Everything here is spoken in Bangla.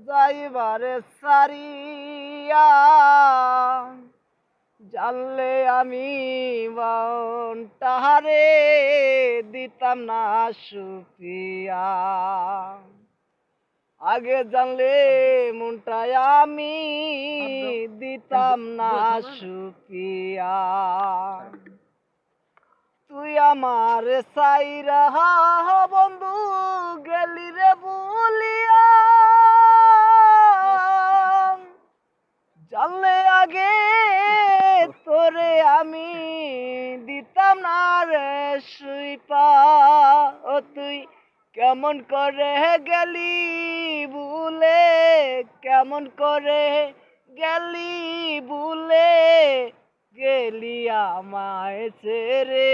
যাইবারে সারিয়া জানলে আমি তাহারে দিতাম না সুপিয়া। আগে জানলে মনটায় আমি দিতাম না সুপিয়া। তুই আমার সাইরা বন্ধু গেলি রে বলিয়া, জানলে আগে তোরে আমি দিতাম না রে সুইপা। ও তুই কেমন করে গেলি ভুলে, কেমন করে গেলি ভুলে, গেলি আমায় ছেড়ে।